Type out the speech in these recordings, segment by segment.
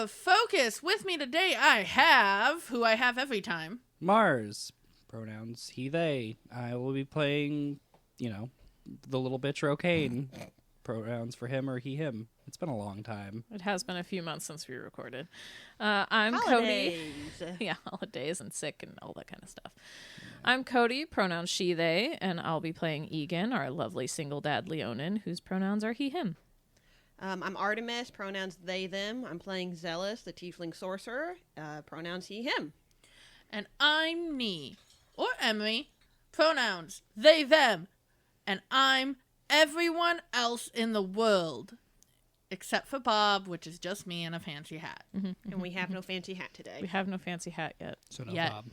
for Focus, with me today I have, who I have every time. Mars. Pronouns he, they. I will be playing, the little bitch Rokain. Pronouns for him or he, him. It's been a long time. It has been a few months since we recorded. I'm Holidays. Cody. Yeah, holidays and sick and all that kind of stuff. I'm Cody, pronouns she, they, and I'll be playing Ygin, our lovely single dad Leonin, whose pronouns are he, him. I'm Artemis, pronouns they, them. I'm playing Xelas, the tiefling sorcerer, pronouns he, him. And I'm Nee, or Emily, pronouns they, them. And I'm everyone else in the world. Except for Bob, which is just me in a fancy hat. And we have no fancy hat today. We have no fancy hat yet. So no Yet. Bob.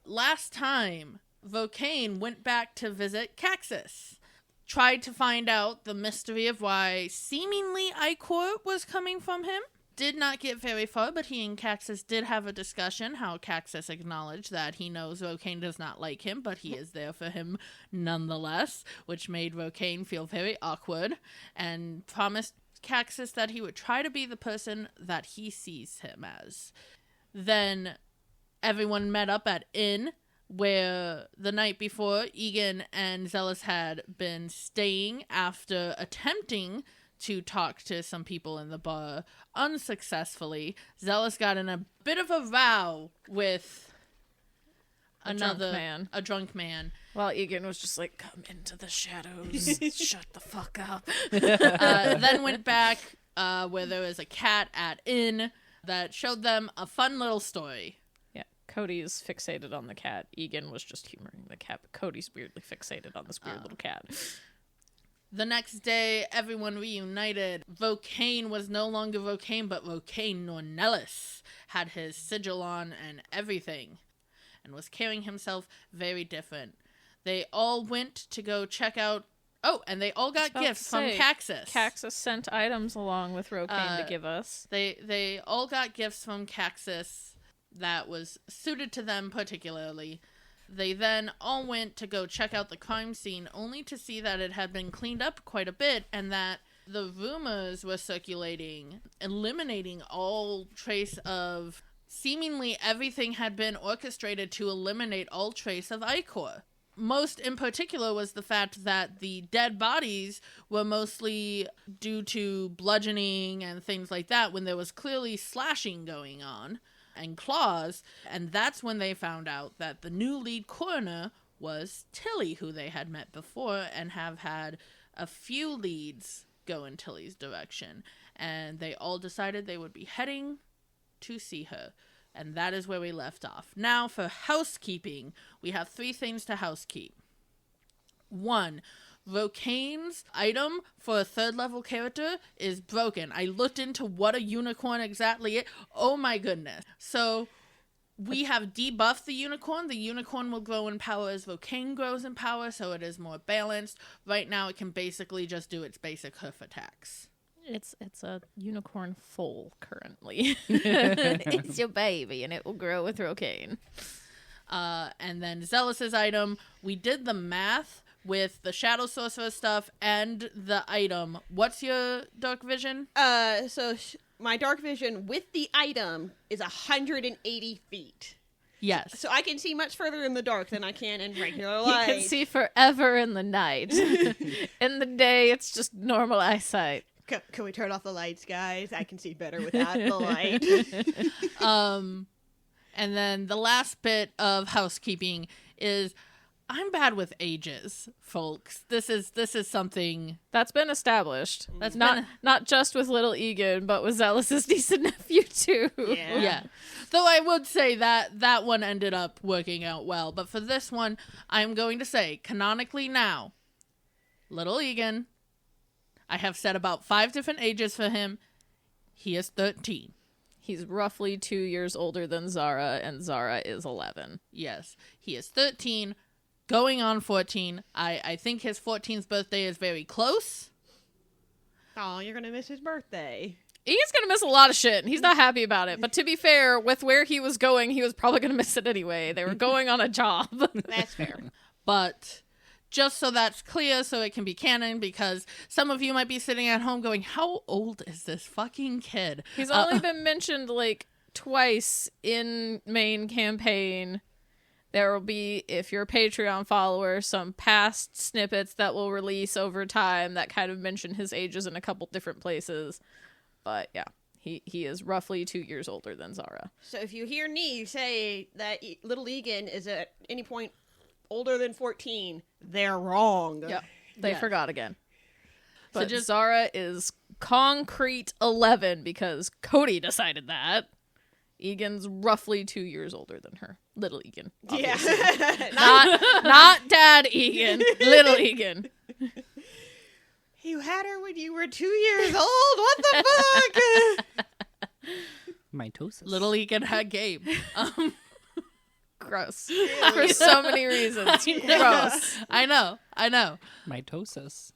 Last time, Rokain went back to visit Caxus. Tried to find out the mystery of why seemingly Icor was coming from him. Did not get very far, but he and Caxus did have a discussion, how Caxus acknowledged that he knows Rokain does not like him, but he is there for him nonetheless, which made Rokain feel very awkward, and promised Caxus that he would try to be the person that he sees him as. Then everyone met up at Inn, where the night before Ygin and Xelas had been staying after attempting to talk to some people in the bar unsuccessfully. Xelas got in a bit of a row with a drunk man. While Ygin was just like, come into the shadows, shut the fuck up. Then went back where there was a cat at Inn that showed them a fun little story. Yeah, Cody's fixated on the cat. Ygin was just humoring the cat, but Cody's weirdly fixated on this weird little cat. The next day, everyone reunited. Rokain was no longer Rokain, but Rokain Nornellis had his sigil on and everything, and was carrying himself very different. They all went to go check out... Oh, and they all got gifts from Caxus. Caxus sent items along with Rokain to give us. They all got gifts from Caxus that was suited to them particularly. They then all went to go check out the crime scene, only to see that it had been cleaned up quite a bit, and that the rumors were circulating, eliminating all trace of... Seemingly everything had been orchestrated to eliminate all trace of Icor. Most in particular was the fact that the dead bodies were mostly due to bludgeoning and things like that, when there was clearly slashing going on and claws, and that's when they found out that the new lead coroner was Tilly, who they had met before and have had a few leads go in Tilly's direction, and they all decided they would be heading to see her. And that is where we left off. Now, for housekeeping, we have 3 things to housekeep. 1, Rokain's item for a 3rd level character is broken. I looked into what a unicorn exactly is. Oh my goodness. So we have debuffed the unicorn. The unicorn will grow in power as Rokain grows in power, so it is more balanced. Right now, it can basically just do its basic hoof attacks. It's a unicorn foal currently. It's your baby, and it will grow with Rokain. And then Xelas's item, we did the math with the Shadow Sorcerer stuff and the item. What's your dark vision? My dark vision with the item is 180 feet. Yes. So I can see much further in the dark than I can in regular light. You can see forever in the night. In the day, it's just normal eyesight. Can we turn off the lights, guys? I can see better without the light. And then the last bit of housekeeping is I'm bad with ages, folks. This is something that's been established. That's not just with little Ygin, but with Xelas's niece and nephew too. Yeah. Though I would say that one ended up working out well. But for this one, I'm going to say canonically now, little Ygin. I have said about 5 different ages for him. He is 13. He's roughly 2 years older than Zara, and Zara is 11. Yes. He is 13, going on 14. I think his 14th birthday is very close. Oh, you're going to miss his birthday. He's going to miss a lot of shit, and he's not happy about it. But to be fair, with where he was going, he was probably going to miss it anyway. They were going on a job. That's fair. But just so that's clear, so it can be canon, because some of you might be sitting at home going, how old is this fucking kid? He's only been mentioned like twice in main campaign. There will be, if you're a Patreon follower, some past snippets that will release over time that kind of mention his ages in a couple different places. But yeah, he is roughly 2 years older than Zara. So if you hear me say that little Ygin is at any point older than 14, they're wrong. Yep, they Yes. forgot again. So But just- Zara is concrete 11 because Cody decided that. Egan's roughly 2 years older than her. Little Ygin. Obviously. Yeah. Not Dad Egan. Little Egan. You had her when you were 2 years old? What the fuck? Mitosis. Little Egan had Gabe. Gross. For so many reasons. Gross. I know. Mitosis.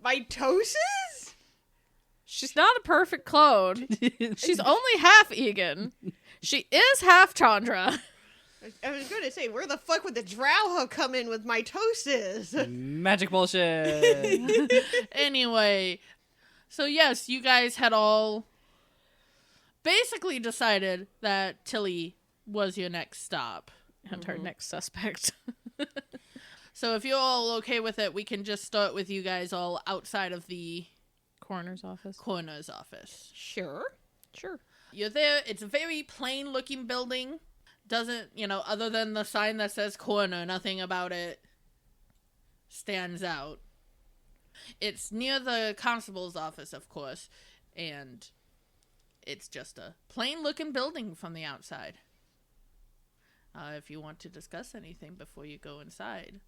Mitosis? She's not a perfect clone. She's only half Egan. She is half Chandra. I was going to say, where the fuck would the Drowho come in with mitosis? Magic bullshit. Anyway, so yes, you guys had all basically decided that Tilly was your next stop. And her next suspect. So if you're all okay with it, we can just start with you guys all outside of the Coroner's office. coroner's office. Sure. Sure. You're there. It's a very plain looking building. Doesn't, other than the sign that says coroner, nothing about it stands out. It's near the constable's office, of course, and it's just a plain looking building from the outside. If you want to discuss anything before you go inside.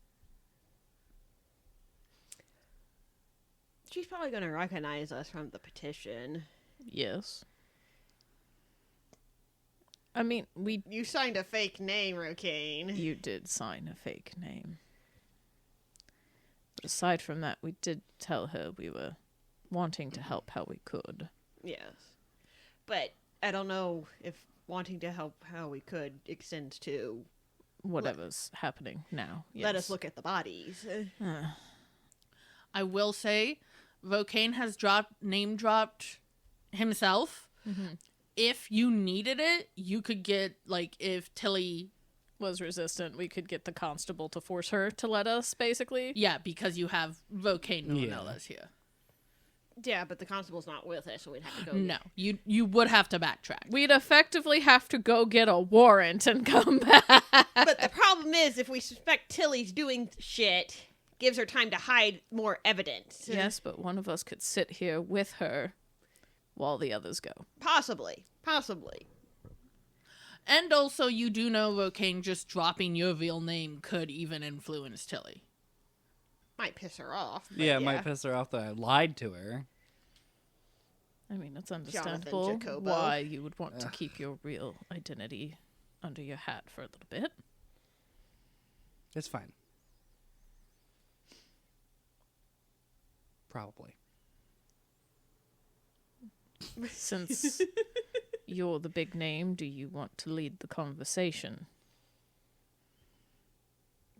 She's probably going to recognize us from the petition. Yes. I mean, You signed a fake name, Rokain. you did sign a fake name. But aside from that, we did tell her we were wanting to help how we could. Yes. But I don't know if wanting to help how we could extends to Whatever's happening now. let us yes. look at the bodies. I will say, Rokain has name dropped himself. Mm-hmm. If you needed it, you could get, if Tilly... Was resistant, we could get the constable to force her to let us, basically. Yeah, because you have Rokain, no one Yeah. else here. Yeah, but the constable's not with us, so we'd have to go. No, you would have to backtrack. We'd effectively have to go get a warrant and come back. But the problem is, if we suspect Tilly's doing shit, gives her time to hide more evidence. Yes, but one of us could sit here with her while the others go. Possibly. And also, you do know Rokain just dropping your real name could even influence Tilly. Might piss her off. but Yeah, it might piss her off that I lied to her. I mean, it's understandable Jacobo. why you would want to keep your real identity under your hat for a little bit. It's fine. Probably. Since you're the big name, do you want to lead the conversation?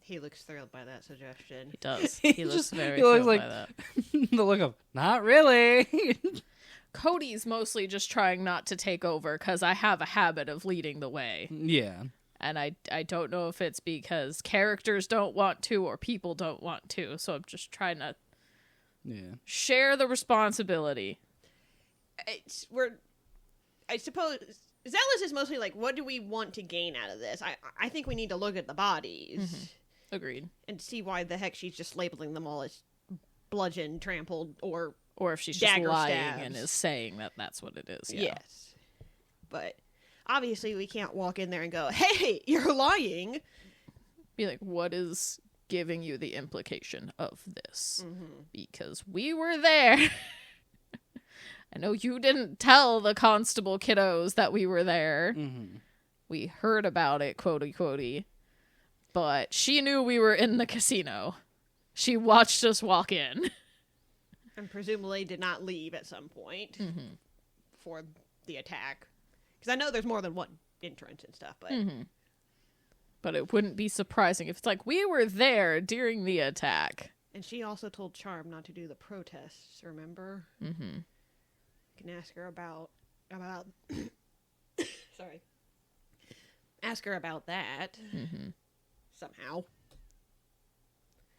He looks thrilled by that suggestion. He does. He looks Just- very he looks thrilled like- by that. The look of, not really. Cody's mostly just trying not to take over because I have a habit of leading the way. Yeah. And I don't know if it's because characters don't want to or people don't want to. So I'm just trying to Yeah. share the responsibility. I suppose Xelas is mostly like, what do we want to gain out of this? I think we need to look at the bodies Agreed. and see why the heck she's just labeling them all as bludgeoned, trampled, or Or if she's just Dagger lying stabs. and is saying that that's what it is. Yeah. yes. But obviously we can't walk in there and go, hey, you're lying. Be like, what is giving you the implication of this? Because we were there. I know you didn't tell the constable kiddos that we were there. Mm-hmm. We heard about it, quotey. But she knew we were in the casino. She watched us walk in. And presumably did not leave at some point for the attack. Because I know there's more than one entrance and stuff, but But it wouldn't be surprising if it's like, we were there during the attack. And she also told Charm not to do the protests, remember? Mm-hmm. You can ask her about sorry. Ask her about that. Mm-hmm. Somehow.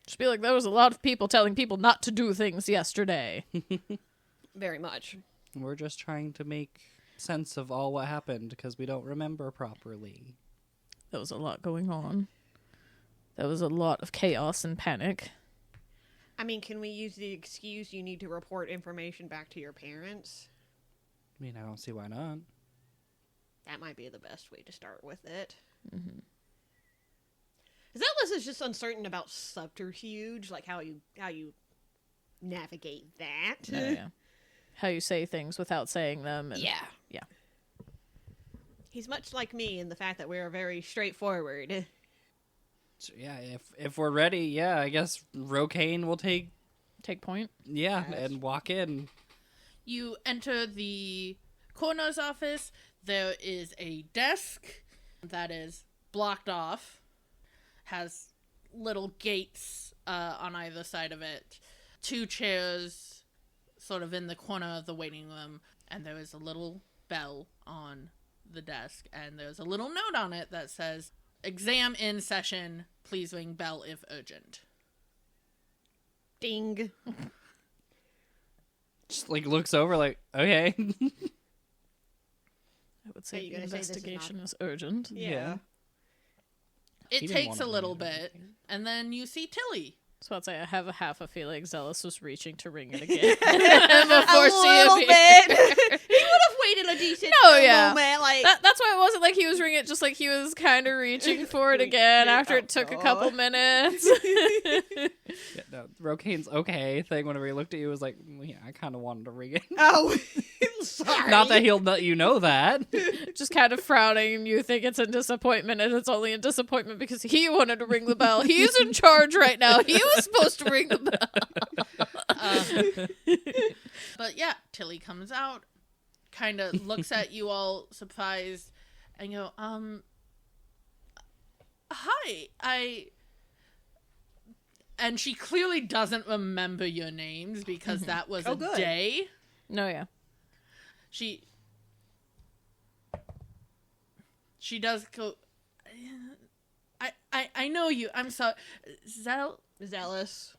Just be like, there was a lot of people telling people not to do things yesterday. Very much. We're just trying to make sense of all what happened because we don't remember properly. There was a lot going on. There was a lot of chaos and panic. I mean, can we use the excuse you need to report information back to your parents? I mean, I don't see why not. That might be the best way to start with it. Mm-hmm. Xelas is just uncertain about subterfuge, like how you navigate that. Yeah. How you say things without saying them. And... Yeah. Yeah. He's much like me in the fact that we are very straightforward. So, yeah, if we're ready, yeah, I guess Rokain will take point. Yeah, Yes. and walk in. You enter the coroner's office. There is a desk that is blocked off, has little gates on either side of it, 2 chairs sort of in the corner of the waiting room, and there is a little bell on the desk, and there's a little note on it that says, "Exam in session, please ring bell if urgent." Ding. Just like looks over like, okay. I would Are say you the gonna say this is investigation is urgent. Yeah. It He didn't takes wanna a little ring bit, and then you see Tilly. So I'd say I have a half a feeling Xelas was reaching to ring it again. A little bit. He would have waited a decent moment. Like, That's why it wasn't like he was ringing it, just like he was kind of reaching for it again after it took a couple minutes. Yeah, no, Rokain's okay thing whenever he looked at you was like, yeah, I kind of wanted to ring it. oh, sorry. Not that he'll let you know that. Just kind of frowning, and you think it's a disappointment, and it's only a disappointment because he wanted to ring the bell. He's in charge right now. He was supposed to ring the bell. But yeah, Tilly comes out, kind of looks at you all surprised, and go, hi, and she clearly doesn't remember your names because that was a good. day. No, yeah. She does go, I know you. I'm sorry. Xelas.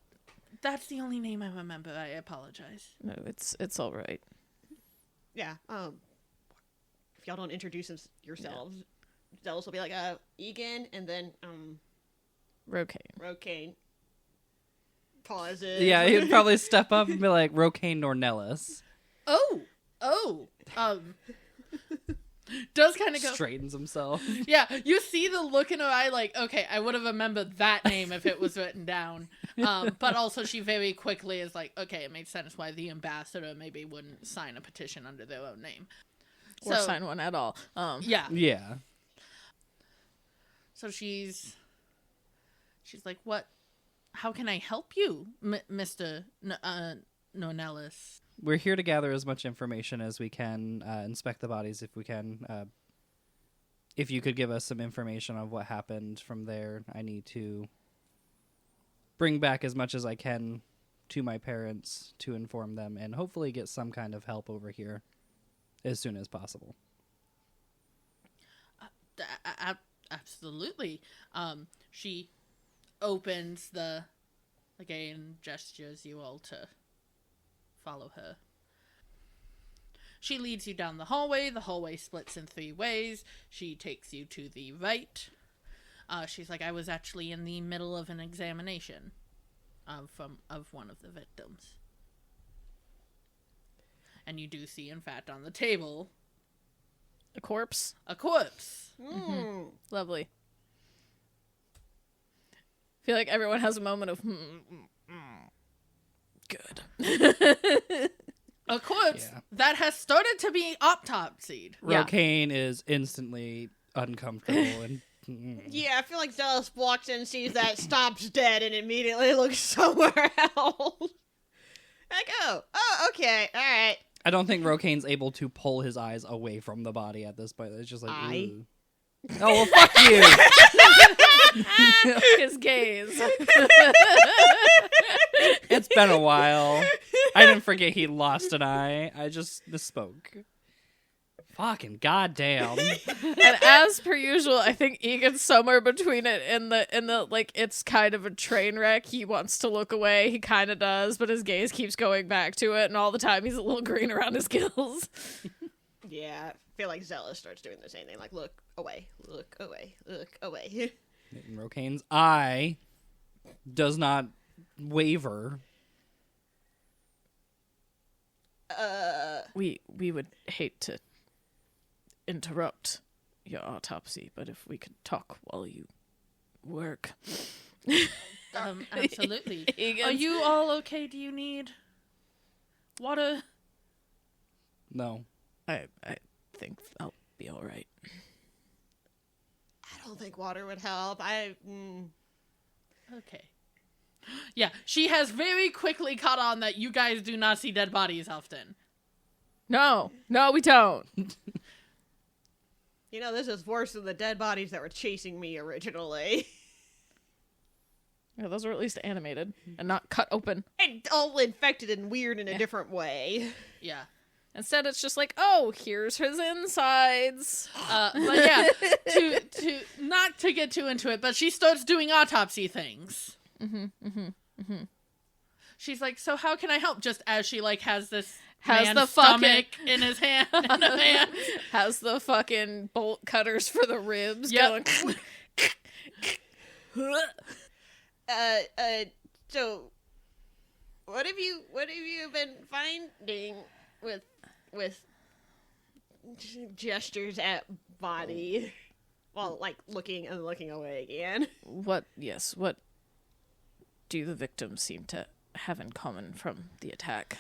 That's the only name I remember. I apologize. No, it's all right. Yeah. If y'all don't introduce yourselves, Xelas will be like, Ygin, and then, Rokain. Pauses. Yeah, he'd probably step up and be like, Rokain Nornellis. Does kind of go, Straightens himself. yeah, you see the look in her eye like, okay, I would have remembered that name if it was written down. But also she very quickly is like, okay, it makes sense why the ambassador maybe wouldn't sign a petition under their own name. Or sign one at all. Yeah. Yeah. So she's like, what? How can I help you, Mr. Nornellis? We're here to gather as much information as we can, inspect the bodies if we can. If you could give us some information on what happened from there, I need to bring back as much as I can to my parents to inform them and hopefully get some kind of help over here as soon as possible. Absolutely. She opens the gate and gestures you all to follow her. She leads you down the hallway. The hallway splits in 3 ways. She takes you to the right. She's like, I was actually in the middle of an examination of one of the victims. And you do see, in fact, on the table, A corpse. a corpse. Mm-hmm. Lovely. I feel like everyone has a moment of, good. A corpse Yeah. that has started to be autopsied. Yeah. Rokain is instantly uncomfortable and Yeah, I feel like Xelas walks in, sees that, stops dead, and immediately looks somewhere else. Like, oh, okay, alright. I don't think Rokain's able to pull his eyes away from the body at this point. It's just like, ooh. Oh, well, fuck you. His gaze. It's been a while. I didn't forget he lost an eye. I just misspoke. Fucking goddamn. And as per usual, I think Yggin's somewhere between it and the like it's kind of a train wreck. He wants to look away, he kind of does, but his gaze keeps going back to it, and all the time he's a little green around his gills. Yeah, I feel like Xelas starts doing the same thing. Like, look away, look away, look away. And Rokain's eye does not waver. We would hate to interrupt your autopsy, but if we could talk while you work. Absolutely. Yggin's- Are you all okay? Do you need water? No. I think I'll be all right. I don't think water would help. Okay. Yeah, she has very quickly caught on that you guys do not see dead bodies often. No, we don't. You know, this is worse than the dead bodies that were chasing me originally. Yeah, those are at least animated and not cut open. And all infected and weird in a different way. Yeah. Instead, it's just like, oh, here's his insides. But yeah, to not to get too into it, but she starts doing autopsy things. She's like, so how can I help? Just as she like has this man's stomach in his hand, in her hand. Has the fucking bolt cutters for the ribs Yep. going. So what have you been finding with gestures at body while like looking away again? What do the victims seem to have in common from the attack?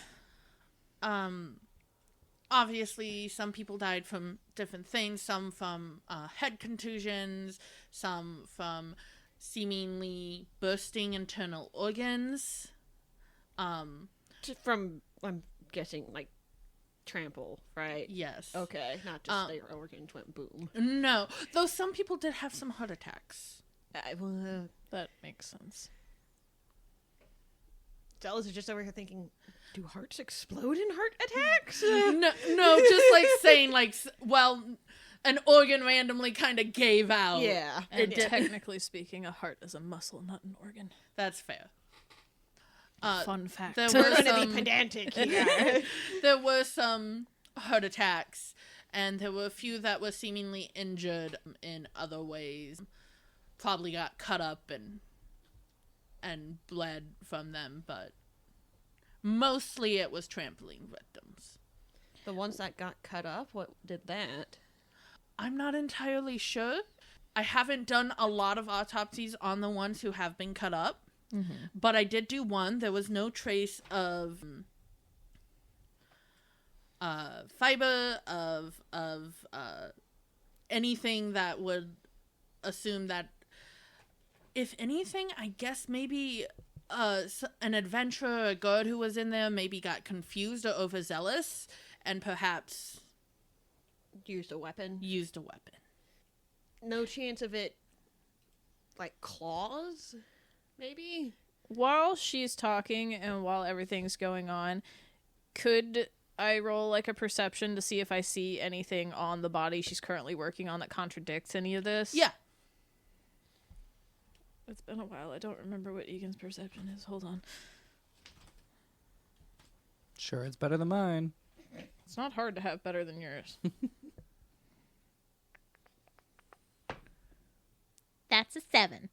Obviously some people died from different things, some from head contusions, some from seemingly bursting internal organs. From, I'm guessing, like, trample, right? Yes. Okay, not just their organs went boom. No, though some people did have some heart attacks. That makes sense. Xelas is just over here thinking, do hearts explode in heart attacks? No, just like saying like, well, an organ randomly kind of gave out. Yeah. And technically speaking, a heart is a muscle, not an organ. That's fair. Fun fact. There We're were going to some, be pedantic here. there were some heart attacks, and there were a few that were seemingly injured in other ways. Probably got cut up and bled from them, but mostly it was trampling victims. The ones that got cut up, what did that? I'm not entirely sure. I haven't done a lot of autopsies on the ones who have been cut up, but I did do one. There was no trace of fiber, of anything that would assume that, if anything, I guess maybe an adventurer, a guard who was in there maybe got confused or overzealous and perhaps Used a weapon? used a weapon. No chance of it, like, claws? Maybe? While she's talking and while everything's going on, could I roll like a perception to see if I see anything on the body she's currently working on that contradicts any of this? Yeah. It's been a while. I don't remember what Yggin's perception is. Hold on. Sure, it's better than mine. It's not hard to have better than yours. That's a 7.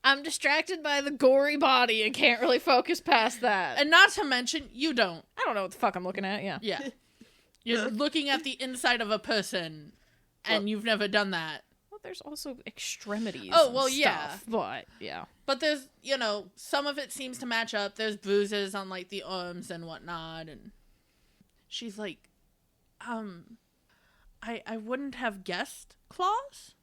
I'm distracted by the gory body and can't really focus past that. And not to mention, you don't. I don't know what the fuck I'm looking at, yeah. Yeah. You're looking at the inside of a person, and you've never done that. Well, there's also extremities. Oh, and well, yeah. stuff, but, yeah. But there's, some of it seems to match up. There's bruises on, like, the arms and whatnot, and she's like, I wouldn't have guessed claws.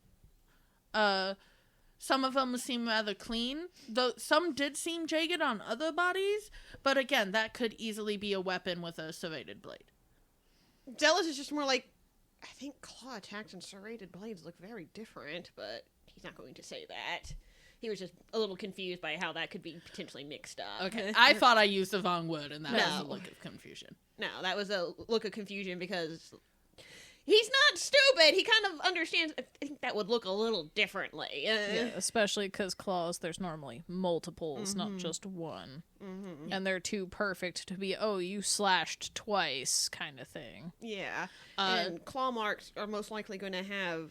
Some of them seem rather clean, though some did seem jagged on other bodies, but again, that could easily be a weapon with a serrated blade. Xelas is just more like, I think claw attacks and serrated blades look very different, but he's not going to say that. He was just a little confused by how that could be potentially mixed up. Okay, I thought I used the wrong word, and that was No. a look of confusion. No, that was a look of confusion because he's not stupid. He kind of understands. I think that would look a little differently. Yeah, especially because claws, there's normally multiples, not just one. Mm-hmm. And they're too perfect to be, oh, you slashed twice kind of thing. Yeah. And claw marks are most likely going to have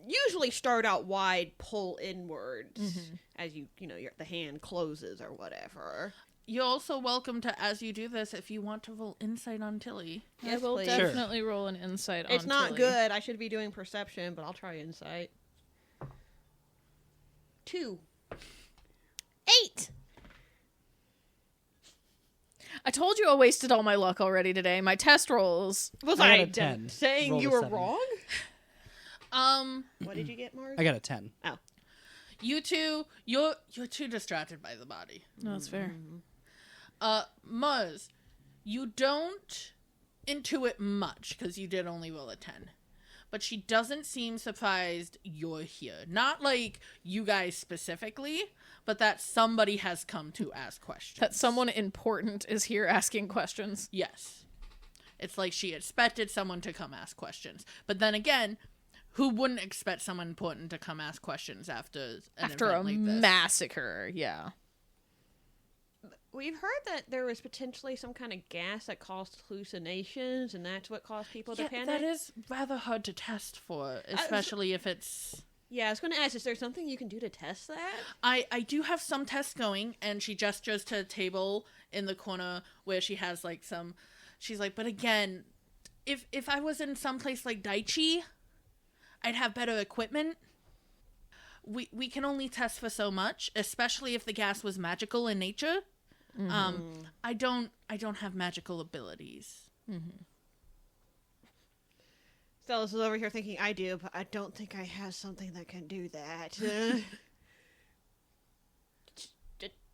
usually start out wide, pull inwards as the hand closes or whatever. You're also welcome to, as you do this, if you want to roll insight on Tilly. I will please. definitely roll an insight on It's not Tilly. good. I should be doing perception, but I'll try insight. 2. 8. I told you I wasted all my luck already today. My test rolls. Was I got I a 10. saying Rolled you a were 7. wrong? Um, What did you get, Mars? I got a 10. Oh. you two, you're too distracted by the body. No, that's fair. Muzz, you don't intuit much because you did only roll a 10. But she doesn't seem surprised you're here. Not like you guys specifically, but that somebody has come to ask questions. That someone important is here asking questions. Yes. It's like she expected someone to come ask questions. But then again, who wouldn't expect someone important to come ask questions after an After a event like this? massacre, yeah. We've heard that there was potentially some kind of gas that caused hallucinations, and that's what caused people to Yeah, panic. that is rather hard to test for, especially if it's... Yeah, I was going to ask, is there something you can do to test that? I do have some tests going, and she gestures to a table in the corner where she has, like, some... She's like, but again, if I was in some place like Daichi, I'd have better equipment. We can only test for so much, especially if the gas was magical in nature. I don't have magical abilities. Xelas is over here thinking, I do, but I don't think I have something that can do that.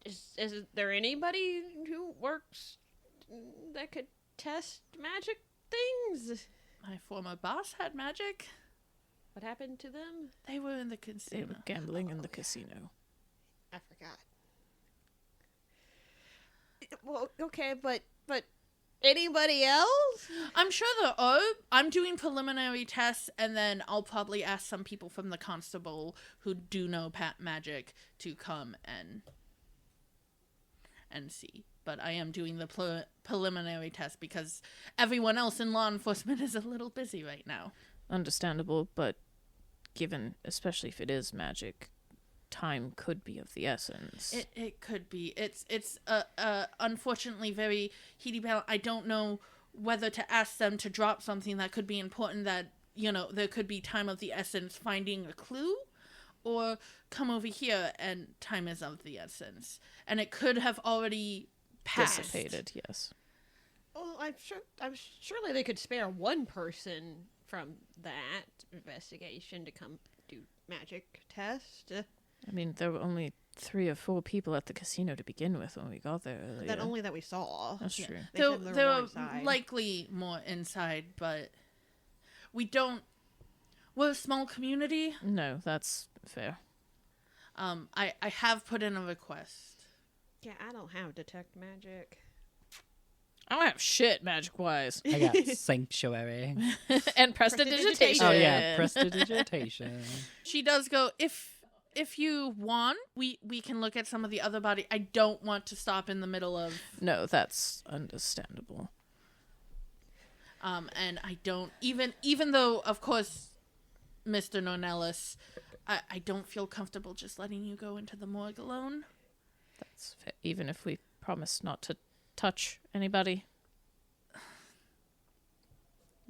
Is there anybody who works that could test magic things? My former boss had magic. What happened to them? They were in the They casino. were gambling in the casino. I forgot. Well, okay, but anybody else? I'm sure there are. I'm doing preliminary tests, and then I'll probably ask some people from the constable who do know magic to come and see. But I am doing the preliminary test because everyone else in law enforcement is a little busy right now. Understandable, but given, especially if it is magic, time could be of the essence. It could be. It's unfortunately very heaty battle. I don't know whether to ask them to drop something that could be important, that, there could be time of the essence finding a clue, or come over here and time is of the essence. And it could have already passed. Dissipated, yes. Well, I'm surely they could spare one person from that investigation to come do magic test. I mean, there were only 3 or 4 people at the casino to begin with when we got there earlier. That only that we saw. That's Yeah. true. They said There more are inside. likely more inside, but we're a small community. No, that's fair. I have put in a request. Yeah, I don't have detect magic. I don't have shit magic-wise. I got sanctuary. And prestidigitation. Oh yeah, prestidigitation. She does go, if you want, we can look at some of the other body. I don't want to stop in the middle of No, that's understandable. and I don't even though of course Mr. Nornellis, I don't feel comfortable just letting you go into the morgue alone. That's fair. Even if we promise not to touch anybody.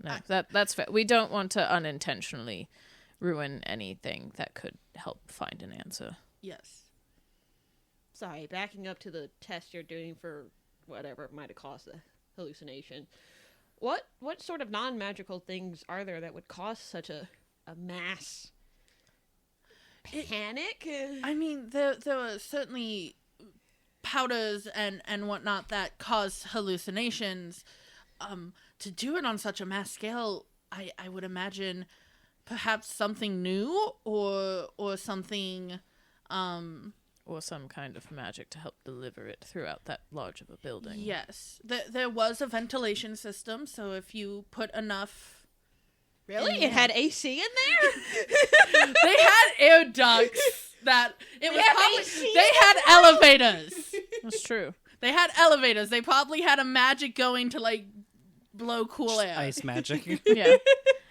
No, that's fair. We don't want to unintentionally ruin anything that could help find an answer. Yes. Sorry, backing up to the test you're doing for whatever might have caused the hallucination. What sort of non-magical things are there that would cause such a mass panic? I mean, there are certainly powders and whatnot that cause hallucinations. To do it on such a mass scale I would imagine perhaps something new or something Or some kind of magic to help deliver it throughout that large of a building. Yes. There was a ventilation system, so if you put enough... Really? It had AC in there? They had air ducts that... They had elevators. That's true. They had elevators. They probably had a magic going to, like, blow cool air. Ice magic. Yeah.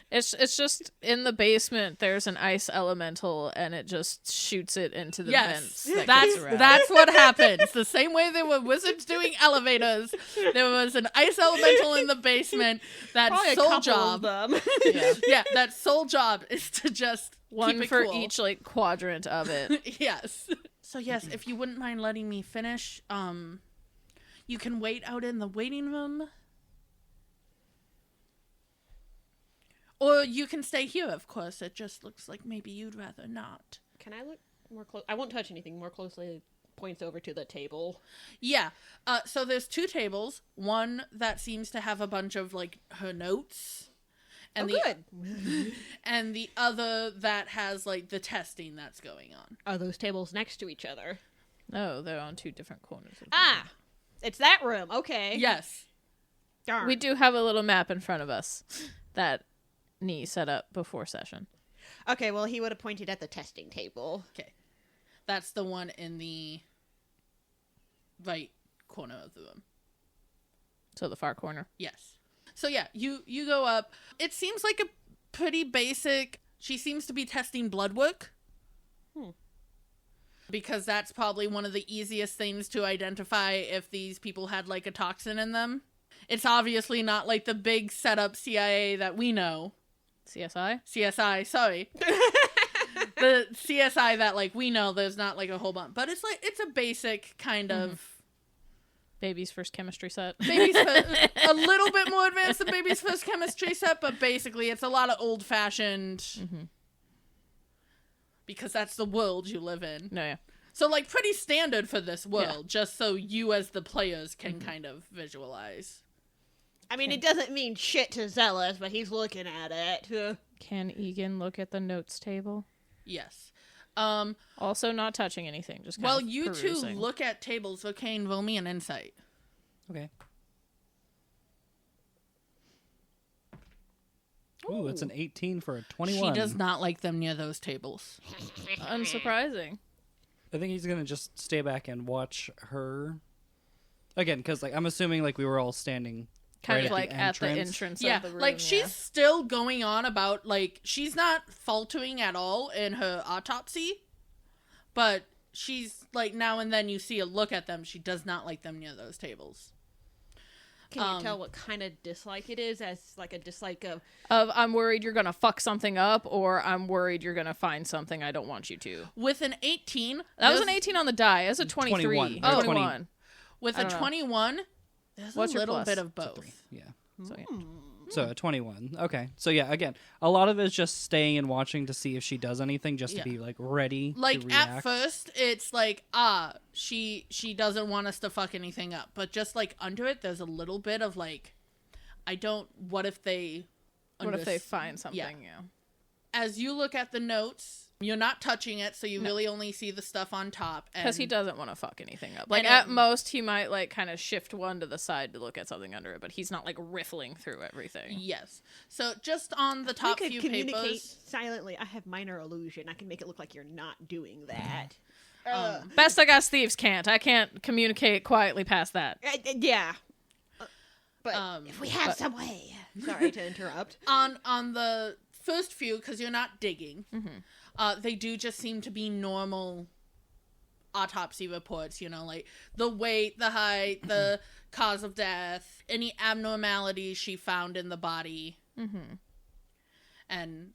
It's just in the basement there's an ice elemental and it just shoots it into the vents. That's what happens. The same way there were wizards doing elevators, there was an ice elemental in the basement. That Probably sole job. Yeah. That sole job is to just One keep it for cool. each like quadrant of it. Yes. So yes, if you wouldn't mind letting me finish, you can wait out in the waiting room. Or you can stay here, of course. It just looks like maybe you'd rather not. Can I look more close? I won't touch anything. More closely points over to the table. Yeah. So there's two tables. One that seems to have a bunch of, like, her notes. And good. And the other that has, like, the testing that's going on. Are those tables next to each other? No, they're on two different corners of the Ah! It's that room. Okay. Yes. Darn. room. We do have a little map in front of us that Nee set up before session. Okay, well, he would have pointed at the testing table. Okay. That's the one in the right corner of the room. So the far corner. Yes. So yeah, you go up. It seems like a pretty basic... She seems to be testing blood work. Because that's probably one of the easiest things to identify if these people had, like, a toxin in them. It's obviously not, like, the big setup CIA that we know. CSI, sorry. The CSI that, like, we know, there's not, like, a whole bunch. But it's, like, it's a basic kind of... Baby's first chemistry set. A little bit more advanced than Baby's first chemistry set, but basically it's a lot of old-fashioned... Because that's the world you live in. No, yeah. So, like, pretty standard for this world, just so you as the players can kind of visualize. I mean, it doesn't mean shit to Xelas, but he's looking at it. Can Ygin look at the notes table? Yes. Also not touching anything, just kind Well, of you perusing. two look at tables. Rokain, roll me an insight. Okay. Ooh, it's an 18 for a 21. She does not like them near those tables. Unsurprising. I think he's going to just stay back and watch her. Again, because, like, I'm assuming, like, we were all standing Kind right of like at the entrance. entrance Yeah, of the room. like, she's still going on about, like, she's not faltering at all in her autopsy, but she's, like, now and then you see a look at them. She does not like them near those tables. Can you tell what kind of dislike it is as, like, a dislike of... I'm worried you're going to fuck something up, or I'm worried you're going to find something I don't want you to. With an 18... That was an 18 on the die. That's a 23. 21. Oh, 20. 21. With I a don't know. 21, there's What's a your little plus? bit of both. Yeah. So, yeah. So a 21. Okay. So yeah, again, a lot of it is just staying and watching to see if she does anything, just Yeah. to be like ready. Like, to react. at first, it's like, she doesn't want us to fuck anything up. But just, like, under it, there's a little bit of, like, what if they... What if they find something? Yeah. As you look at the notes, you're not touching it, so you really only see the stuff on top. Because he doesn't want to fuck anything up. Like, And at most, he might, like, kind of shift one to the side to look at something under it, but he's not, like, riffling through everything. Yes. So, just on the top you few could communicate papers... silently. I have minor illusion. I can make it look like you're not doing that. Best I guess thieves can't. I can't communicate quietly past that. Yeah. But if we have some way. Sorry to interrupt. On the first few, because you're not digging, they do just seem to be normal autopsy reports, you know, like the weight, the height, the cause of death, any abnormalities she found in the body. And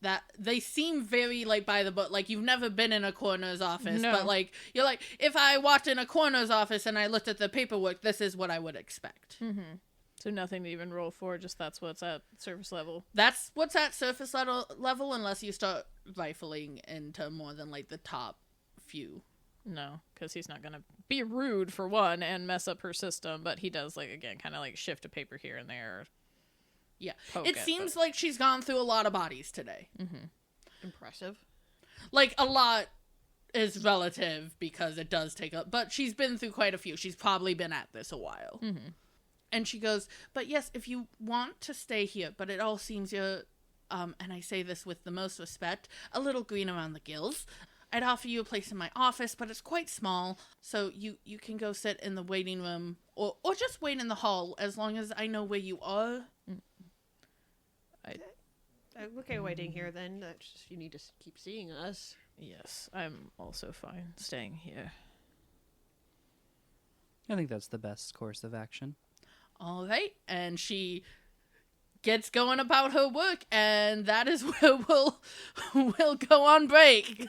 that they seem very, like, by the book. Like, you've never been in a coroner's office, No. but, like, you're like, if I walked in a coroner's office and I looked at the paperwork, this is what I would expect. So nothing to even roll for, just that's what's at surface level. That's what's at surface level unless you start rifling into more than, like, the top few. No, because he's not going to be rude, for one, and mess up her system, but he does, like, again, kind of, like, shift a paper here and there. Yeah. poke It it, seems but- like she's gone through a lot of bodies today. Impressive. Like, a lot is relative because it does take up, but she's been through quite a few. She's probably been at this a while. And she goes, but yes, if you want to stay here, but it all seems you're, and I say this with the most respect, a little green around the gills. I'd offer you a place in my office, but it's quite small, so you can go sit in the waiting room, or just wait in the hall, as long as I know where you are. I'm okay waiting here then. That's just, you need to keep seeing us. Yes, I'm also fine staying here. I think that's the best course of action. All right, and she gets going about her work, and that is where we'll go on break.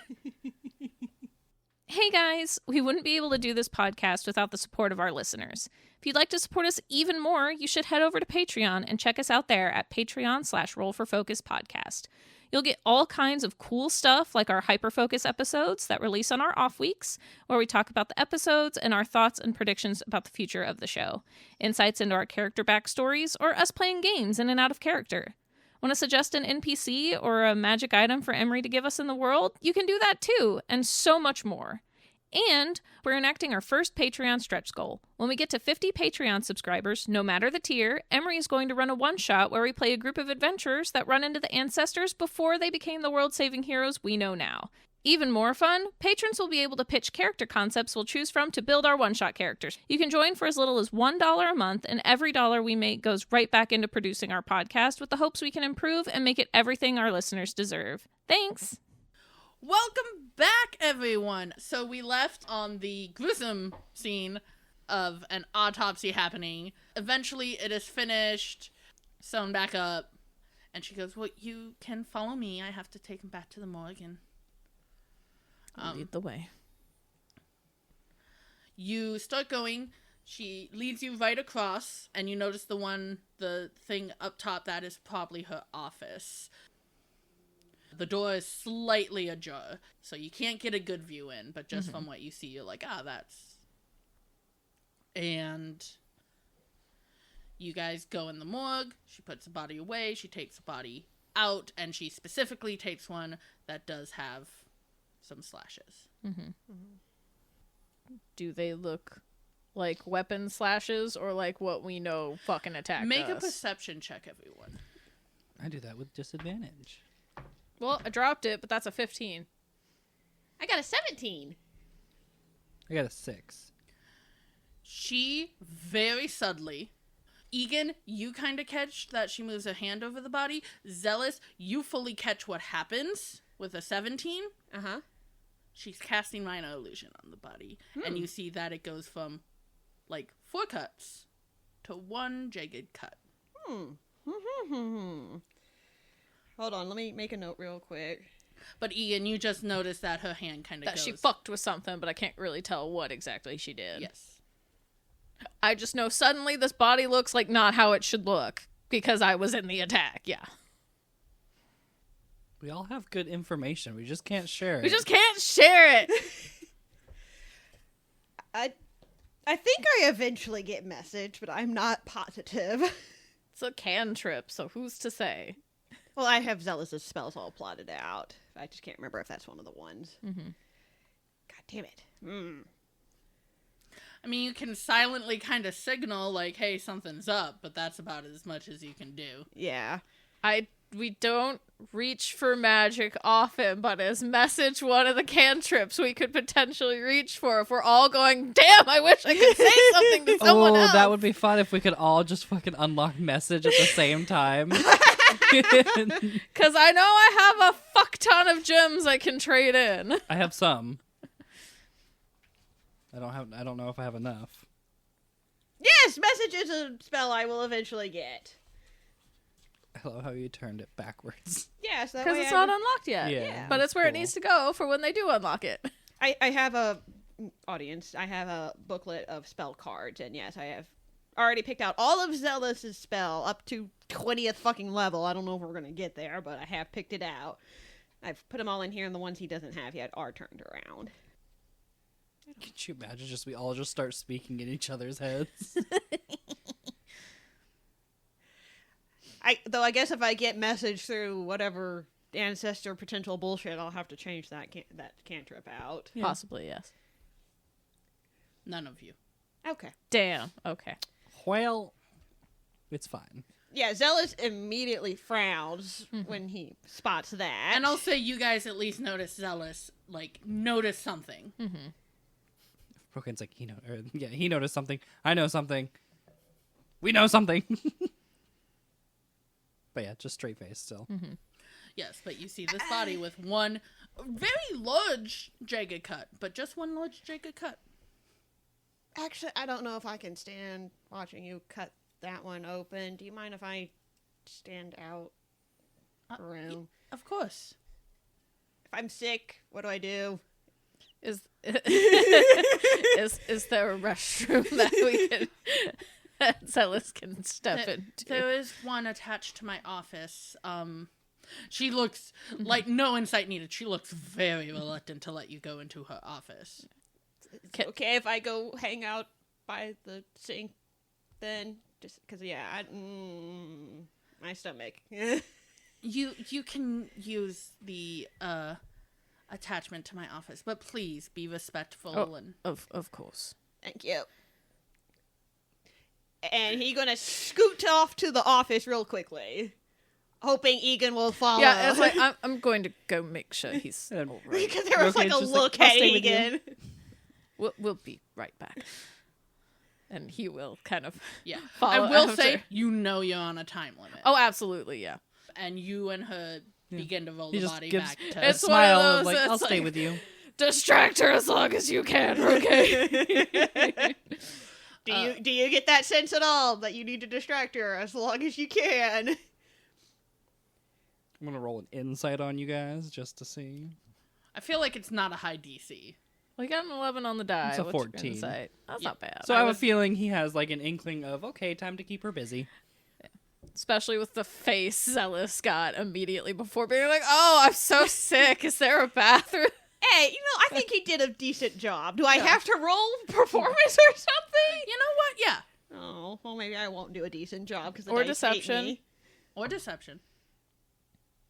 Hey guys, we wouldn't be able to do this podcast without the support of our listeners. If you'd like to support us even more, you should head over to Patreon and check us out there at patreon.com/rollforfocuspodcast. You'll get all kinds of cool stuff like our hyper-focus episodes that release on our off weeks, where we talk about the episodes and our thoughts and predictions about the future of the show, insights into our character backstories, or us playing games in and out of character. Want to suggest an NPC or a magic item for Emery to give us in the world? You can do that too, and so much more. And we're enacting our first Patreon stretch goal. When we get to 50 Patreon subscribers, no matter the tier, Emery is going to run a one-shot where we play a group of adventurers that run into the ancestors before they became the world-saving heroes we know now. Even more fun, patrons will be able to pitch character concepts we'll choose from to build our one-shot characters. You can join for as little as $1 a month, and every dollar we make goes right back into producing our podcast with the hopes we can improve and make it everything our listeners deserve. Thanks! Welcome back, everyone. So we left on the gruesome scene of an autopsy happening. Eventually, it is finished, sewn back up, and she goes, well, you can follow me. I have to take him back to the morgue. And Lead the way. you start going. She leads you right across, and you notice the thing up top, that is probably her office. The door is slightly ajar, so you can't get a good view in, but just from what you see, you're like, that's... And you guys go in the morgue. She puts the body away. She takes the body out, and she specifically takes one that does have some slashes. Do they look like weapon slashes or like what we know fucking attacked Make a us? perception check, everyone. I do that with disadvantage. Well, I dropped it, but that's a 15. I got a 17. I got a 6. She very subtly... Ygin, you kind of catch that she moves her hand over the body. Xelas, you fully catch what happens with a 17. Uh-huh. She's casting minor illusion on the body. And you see that it goes from, 4 cuts to 1 jagged cut. Hold on, let me make a note real quick. But Ygin, you just notice that her hand kind of That goes... she fucked with something, but I can't really tell what exactly she did. Yes. I just know suddenly this body looks like not how it should look because I was in the attack. Yeah. We all have good information. We just can't share it. We just can't share it. I think I eventually get message, but I'm not positive. It's a cantrip, so who's to say? Well, I have Xelas' spells all plotted out. I just can't remember if that's one of the ones. God damn it. I mean, you can silently kind of signal, hey, something's up, but that's about as much as you can do. Yeah. We don't reach for magic often, but as message one of the cantrips we could potentially reach for if we're all going, damn, I wish I could say something to someone else. That would be fun if we could all just fucking unlock message at the same time. Because I know I have a fuck ton of gems I can trade in. I have some. I don't know if I have enough. Yes, message is a spell I will eventually get. I love how you turned it backwards. Yes, that Because way it's not unlocked yet. Yeah, But that's it's where it cool. needs to go for when they do unlock it. I have a audience. I have a booklet of spell cards, and yes, I have already picked out all of Xelas' spell up to 20th fucking level. I don't know if we're gonna get there, but I have picked it out. I've put them all in here, and the ones he doesn't have yet are turned around. Could you imagine we all just start speaking in each other's heads? I guess if I get message through whatever ancestor potential bullshit, I'll have to change that cantrip out. Yeah. Possibly, yes. None of you. Okay. Damn. Okay. Well, it's fine. Yeah, Xelas immediately frowns when he spots that. And I'll say you guys at least notice Xelas, notice something. Rokain's like, he noticed something. I know something. We know something. But yeah, just straight face still. Yes, but you see this body with one very large jagged cut, but just one large jagged cut. Actually, I don't know if I can stand watching you cut that one open. Do you mind if I stand out around? Of course. If I'm sick, what do I do? Is there a restroom that we can Xelas can step into? There is one attached to my office. She looks like no insight needed. She looks very reluctant to let you go into her office. It's okay if I go hang out by the sink then? Just because, my stomach. You can use the attachment to my office, but please be respectful and Of course. Thank you. And he's gonna scoot off to the office real quickly, hoping Ygin will follow. Yeah, it's like I'm going to go make sure he's all right. Because there was Rokain's a just look "I'll at stay with you." Ygin. We'll be right back. And he will kind of I follow will after. say, you're on a time limit. Oh, absolutely, yeah. And you and her begin to roll He the just body gives back a to... It's one smile of of those like, I'll that's stay like- with you. Distract her as long as you can, okay? Do you get that sense at all that you need to distract her as long as you can? I'm going to roll an insight on you guys just to see. I feel like it's not a high DC. We got an 11 on the die. It's a What's your 14. insight? That's not bad. So I have a feeling he has like an inkling of, okay, time to keep her busy. Especially with the face Xelas got immediately before being like, oh, I'm so sick. Is there a bathroom? Hey, I think he did a decent job. Do I have to roll performance or something? You know what? Yeah. Oh, well, maybe I won't do a decent job because Or deception. Me. Or deception.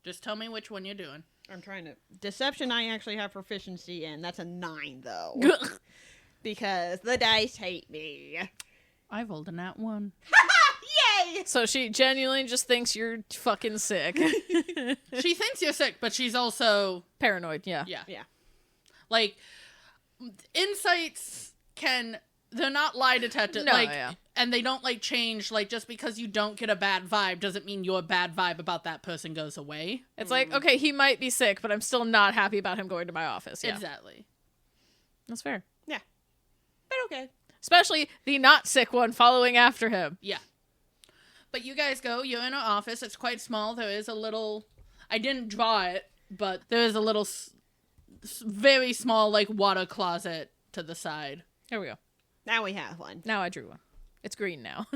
Just tell me which one you're doing. I'm trying to deception. I actually have proficiency in. That's a 9 though, because the dice hate me. I rolled a nat 1. Yay! So she genuinely just thinks you're fucking sick. She thinks you're sick, but she's also... Paranoid, yeah. Yeah. Yeah. Like, insights can... They're not lie detected. No, yeah. And they don't, change. Just because you don't get a bad vibe doesn't mean your bad vibe about that person goes away. It's like, okay, he might be sick, but I'm still not happy about him going to my office. Yeah. Exactly. That's fair. Yeah, but okay. Especially the not sick one following after him. Yeah. But you guys go. You're in our office. It's quite small. There is a little... I didn't draw it, but there is a little very small, water closet to the side. Here we go. Now we have one. Now I drew one. It's green now.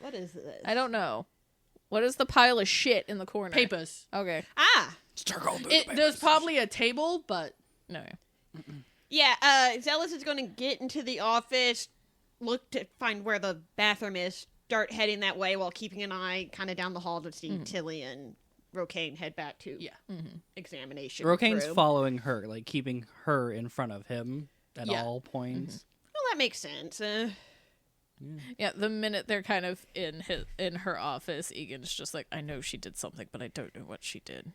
What is this? I don't know. What is the pile of shit in the corner? Papers. Okay. There's probably a table, but... No. Yeah, Xelas is going to get into the office, look to find where the bathroom is, start heading that way while keeping an eye kind of down the hall to see Tilly and Rokain head back to examination Rokain's room. following her, keeping her in front of him at Yeah. all points. Well, that makes sense. Yeah, the minute they're kind of in her office, Ygин's just like, I know she did something, but I don't know what she did.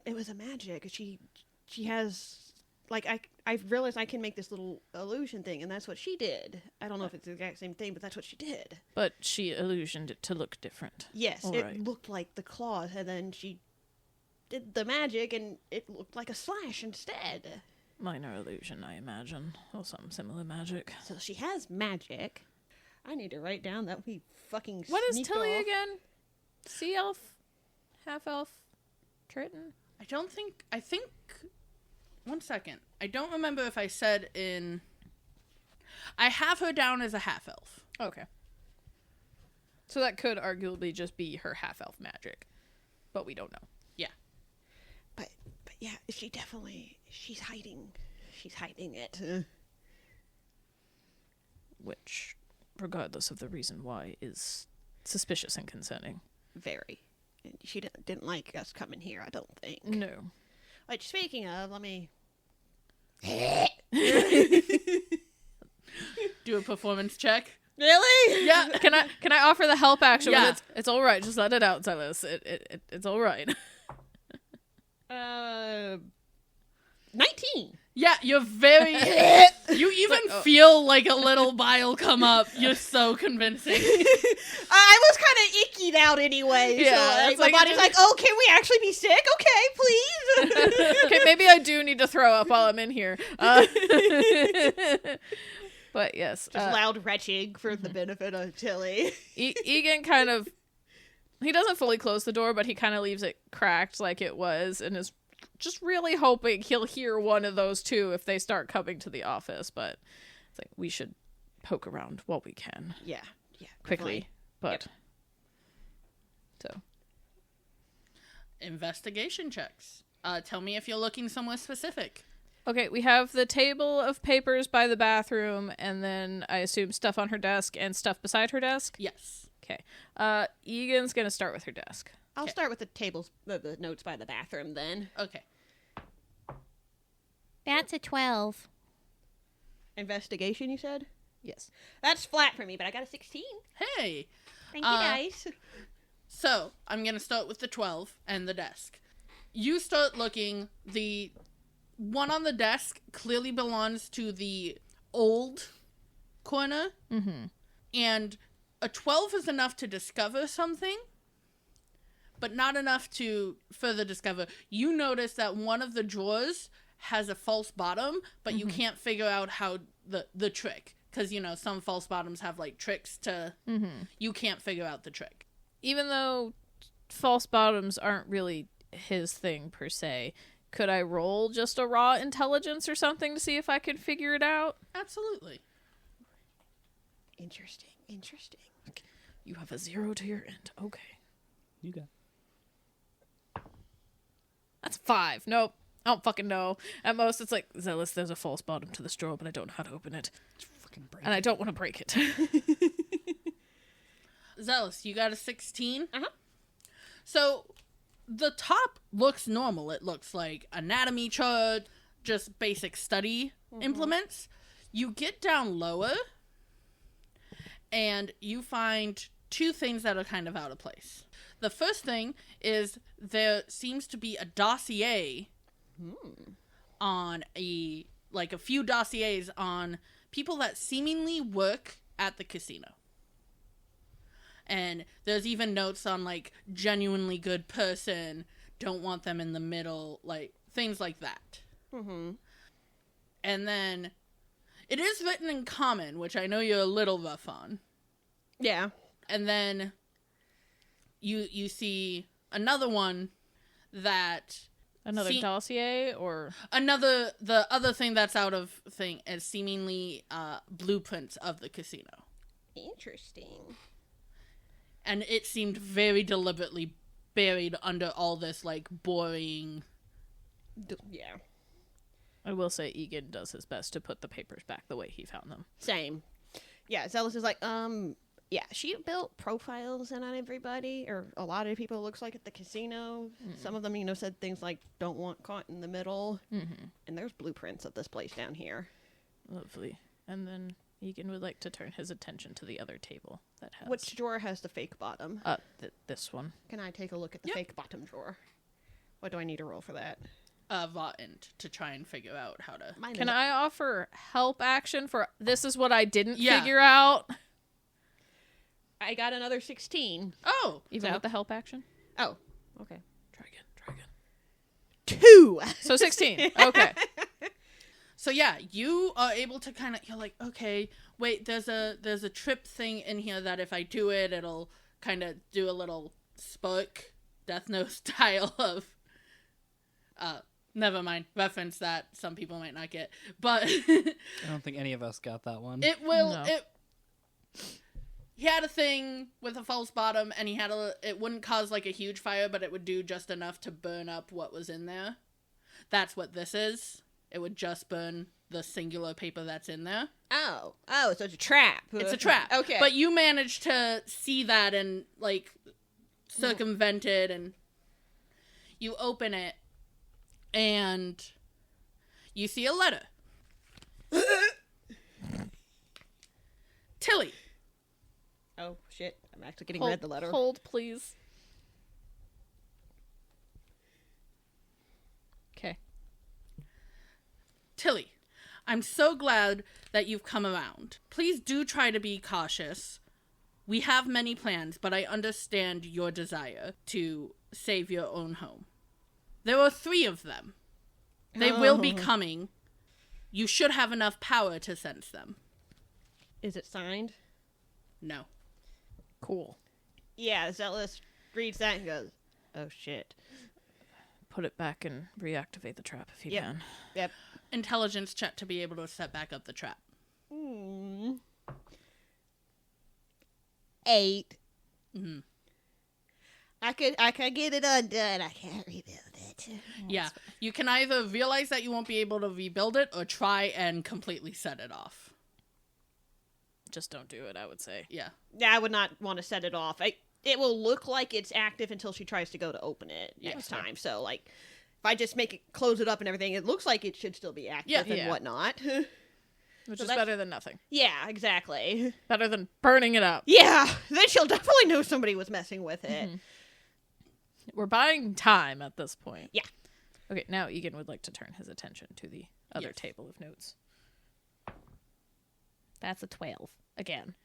It was a magic. She has... I realized I can make this little illusion thing, and that's what she did. I don't know if it's the exact same thing, but that's what she did. But she illusioned it to look different. Yes, All it right. looked like the claws, and then she did the magic, and it looked like a slash instead. Minor illusion, I imagine. Or some similar magic. So she has magic. I need to write down that we fucking What is sneaked Tilly off. again? Sea elf? Half elf? Triton? I think... 1 second. I don't remember if I said in... I have her down as a half-elf. Okay. So that could arguably just be her half elf magic. But we don't know. Yeah. But yeah, she's hiding it. Which, regardless of the reason why, is suspicious and concerning. Very. And she didn't like us coming here, I don't think. No. Like, speaking of, let me... Do a performance check. Really? Yeah. Can I offer the help action? Yeah. It's all right. Just let it out, Xelas. It's all right. 19. Yeah, you're very... You even feel like a little bile come up. You're so convincing. I was kind of ickied out anyway. Yeah, so, it's my like- body's like, oh, can we actually be sick? Okay, please. Okay, maybe I do need to throw up while I'm in here. But yes. Just loud retching for the benefit of Tilly. Ygin kind of... He doesn't fully close the door, but he kind of leaves it cracked like it was and is just really hoping he'll hear one of those two if they start coming to the office. But it's like, we should poke around while we can. Yeah. Quickly. But... So... Investigation checks. Tell me if you're looking somewhere specific. Okay, we have the table of papers by the bathroom, and then I assume stuff on her desk and stuff beside her desk. Yes. Okay. Egan's gonna start with her desk. I'll Okay. start with the tables, the notes by the bathroom then. Okay. That's a 12. Investigation, you said? Yes. That's flat for me, but I got a 16. Hey. Thank you, guys. So, I'm going to start with the 12 and the desk. You start looking. The one on the desk clearly belongs to the old corner. Mm-hmm. And a 12 is enough to discover something, but not enough to further discover. You notice that one of the drawers has a false bottom, but you can't figure out how the trick. Because, some false bottoms have, tricks to... You can't figure out the trick. Even though false bottoms aren't really his thing, per se, could I roll just a raw intelligence or something to see if I could figure it out? Absolutely. Interesting. You have a 0 to your end. Okay. You got. That's 5. Nope. I don't fucking know. At most, it's like, Xelas, there's a false bottom to this drawer, but I don't know how to open it. Fucking brain. And I don't want to break it. Xelas, you got a 16? Uh-huh. So, the top looks normal. It looks like anatomy chart, just basic study implements. You get down lower, and you find two things that are kind of out of place. The first thing is there seems to be a dossier on a few dossiers on people that seemingly work at the casino. And there's even notes on, genuinely good person, don't want them in the middle, things like that. Mm-hmm. And then it is written in common, which I know you're a little rough on. Yeah. And then you see another one that... Another dossier, or... The other thing that's out of thing is seemingly blueprints of the casino. Interesting. And it seemed very deliberately buried under all this, boring... Yeah. I will say Ygin does his best to put the papers back the way he found them. Same. Yeah, Xelas is like, yeah, she built profiles on everybody, or a lot of people, it looks like, at the casino. Some of them, said things like, don't want caught in the middle. Mm-hmm. And there's blueprints of this place down here. Lovely. And then Ygin would like to turn his attention to the other table that has... Which drawer has the fake bottom? This one. Can I take a look at the Yep. fake bottom drawer? What do I need to roll for that? Rotten to try and figure out how to... Mine Can is- I offer help action for this is what I didn't Yeah. figure out? I got another 16. Oh! Even So? with the help action? Oh, okay. Try again. 2! So 16. Okay. So yeah, you are able to kind of... You're like, okay, wait, there's a trip thing in here that if I do it, it'll kind of do a little spark, Death Note style of... Never mind. Reference that some people might not get. But I don't think any of us got that one. it will... No. He had a thing with a false bottom, and it wouldn't cause a huge fire, but it would do just enough to burn up what was in there. That's what this is. It would just burn the singular paper that's in there. Oh, so it's a trap. It's a trap. Okay. But you managed to see that and, like, circumvent it, and you open it, and you see a letter. Tilly. Oh, shit. I'm actually getting read the letter. Hold, please. Okay. Tilly, I'm so glad that you've come around. Please do try to be cautious. We have many plans, but I understand your desire to save your own home. There are 3 of them. They will be coming. You should have enough power to sense them. Is it signed? No. Cool. Yeah, Xelas reads that and goes, oh, shit. Put it back and reactivate the trap if you Yep. can. Yep. Intelligence check to be able to set back up the trap. 8. Mhm. I could get it undone. I can't rebuild it. Yeah, you can either realize that you won't be able to rebuild it or try and completely set it off. Just don't do it, I would say. Yeah. Yeah, I would not want to set it off. It will look like it's active until she tries to go to open it next time. So, like, if I just close it up and everything, it looks like it should still be active and Yeah. whatnot. Which So is that's- better than nothing. Yeah, exactly. Better than burning it up. Yeah, then she'll definitely know somebody was messing with it. We're buying time at this point. Yeah. Okay, now Ygin would like to turn his attention to the other Yes. table of notes. That's a 12. Again.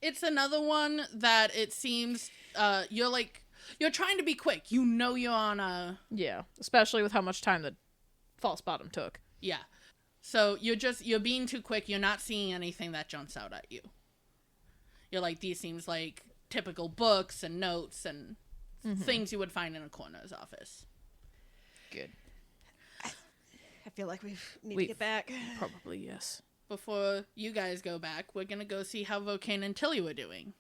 It's another one that it seems you're trying to be quick. You know you're on a Yeah, especially with how much time the false bottom took. yeah. So you're being too quick. You're not seeing anything that jumps out at you. You're like, these seems like typical books and notes and things you would find in a coroner's office. Good. I feel like we need to get back. Probably, yes. Before you guys go back, we're gonna go see how Rokain and Tilly were doing.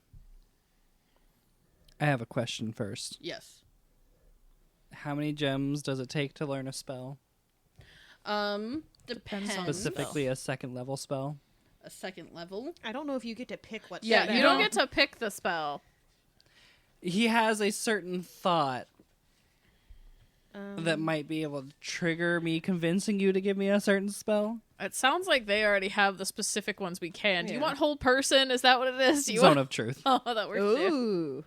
I have a question first. Yes. How many gems does it take to learn a spell? Depends on on the Specifically a second level spell? a second level. I don't know if you get to pick what Yeah, spell. you don't get to pick the spell. He has a certain thought that might be able to trigger me convincing you to give me a certain spell. It sounds like they already have the specific ones we can. Do you Yeah. want whole person? Is that what it is? Do you Zone want... of truth. Oh, that works too. Ooh.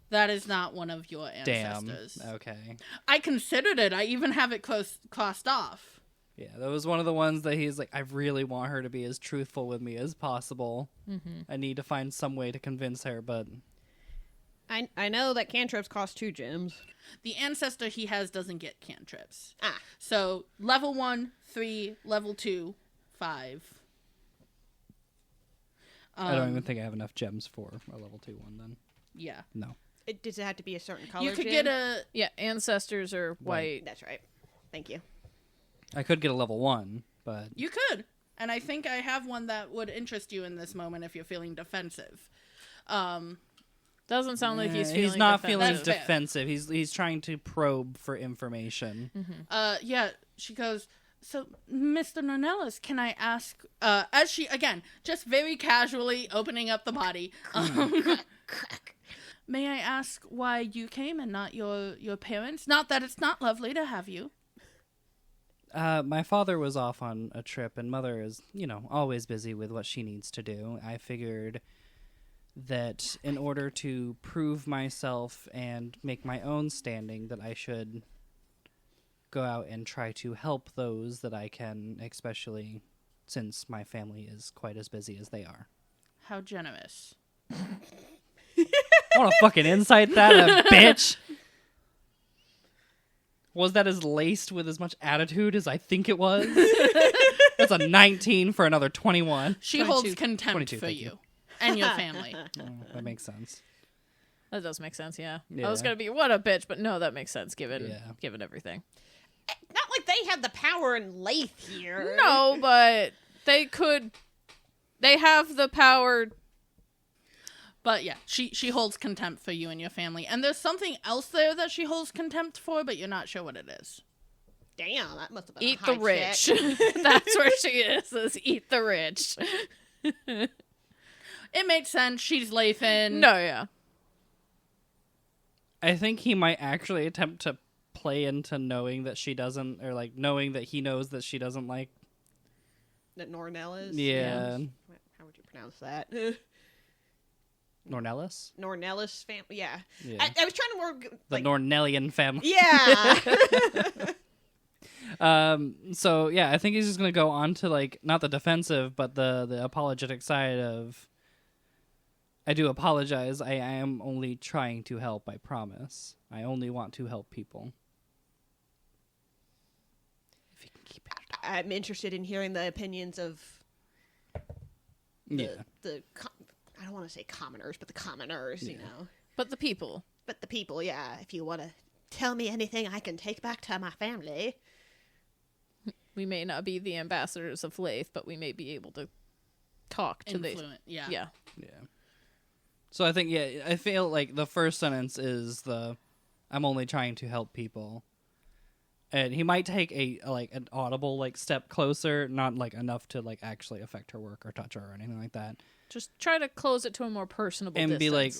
That is not one of your Damn. ancestors. Okay. I considered it. I even have it crossed off. Yeah, that was one of the ones that he's like, I really want her to be as truthful with me as possible. I need to find some way to convince her, but... I know that cantrips cost 2 gems. The ancestor he has doesn't get cantrips. Ah. So level 1, 3, level 2, 5. I don't even think I have enough gems for a level 2 one then. Yeah. No. Does it have to be a certain color You could gem? get a Yeah, ancestors are white. That's right. Thank you. I could get a level 1, but... You could. And I think I have one that would interest you in this moment if you're feeling defensive. Doesn't sound like he's feeling He's not defensive. feeling That's fair. defensive. He's trying to probe for information. Yeah, she goes, so, Mr. Nonellis, can I ask, as she, again, just very casually opening up the body, may I ask why you came and not your parents? Not that it's not lovely to have you. My father was off on a trip, and Mother is, always busy with what she needs to do. I figured that in order to prove myself and make my own standing, that I should go out and try to help those that I can, especially since my family is quite as busy as they are. How generous. I want to fucking insight that, bitch! Was that as laced with as much attitude as I think it was? That's a 19 for another 21. She 22. holds contempt 22, for thank you you. and your family. Oh, that makes sense. That does make sense, yeah. Yeah. I was going to be, what a bitch, but no, that makes sense given Yeah. given everything. Not like they have the power and Lath here. No, but they have the power. But yeah, she holds contempt for you and your family. And there's something else there that she holds contempt for, but you're not sure what it is. Damn, that must have been Eat a high the rich. check. That's where she is eat the rich. It makes sense. She's Lathan. No, yeah. I think he might actually attempt to play into knowing that she doesn't, or like knowing that he knows that she doesn't like. That Nornell is? Yeah. How would you pronounce that? Nornellis? Nornellis family? Yeah. Yeah. I was trying to more... The like, Nornellian family. yeah! So yeah, I think he's just gonna go on to like not the defensive, but the apologetic side of. I do apologize. I am only trying to help. I promise. I only want to help people. If you can keep it. I'm interested in hearing the opinions of Yeah. I don't want to say commoners, but the commoners, you know. But the people. But the people, yeah. If you want to tell me anything I can take back to my family. We may not be the ambassadors of Lath, but we may be able to talk to the... Influent. Yeah. Yeah. Yeah. So I think, yeah, I feel like the first sentence is I'm only trying to help people. And he might take an audible like step closer, not like enough to like actually affect her work or touch her or anything like that. Just try to close it to a more personable And distance. be like,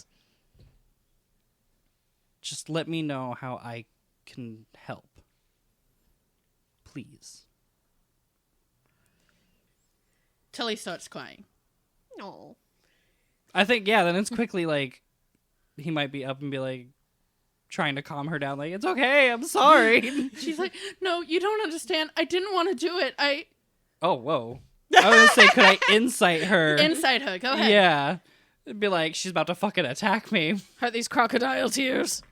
just let me know how I can help. Please. Till he starts crying. No. I think, yeah, then it's quickly like, he might be up and be like, trying to calm her down, like, it's okay, I'm sorry. She's like, no, you don't understand. I didn't want to do it. Oh, whoa. I was gonna say, could I incite her? Inside her. Go ahead. Yeah. It'd be like, she's about to fucking attack me. Are these crocodile tears?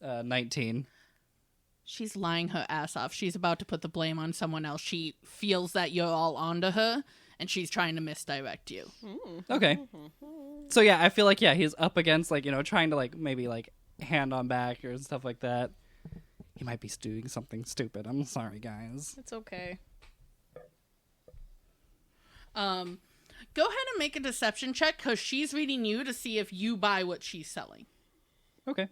19. She's lying her ass off. She's about to put the blame on someone else. She feels that you're all onto her, and she's trying to misdirect you. Okay. So, yeah, I feel like, yeah, he's up against, like, you know, trying to, like, maybe, like, hand on back or stuff like that. He might be doing something stupid. I'm sorry, guys. It's okay. Go ahead and make a deception check, because she's reading you to see if you buy what she's selling. Okay.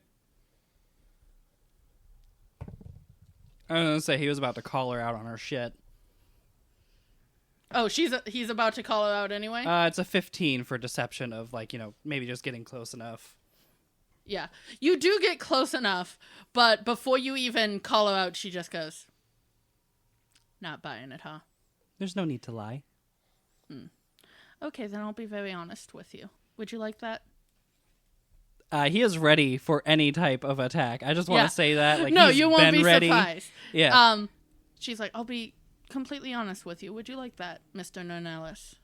I was gonna say he was about to call her out on her shit. Oh, he's about to call her out anyway? It's a 15 for deception of, like, you know, maybe just getting close enough. Yeah. You do get close enough, but before you even call her out, she just goes, not buying it, huh? There's no need to lie. Okay, then I'll be very honest with you. Would you like that? He is ready for any type of attack. I just want to Yeah. say that. Like, No, he's you won't been be ready. surprised. Yeah. She's like, I'll be completely honest with you. Would you like that, Mr. Nornellis?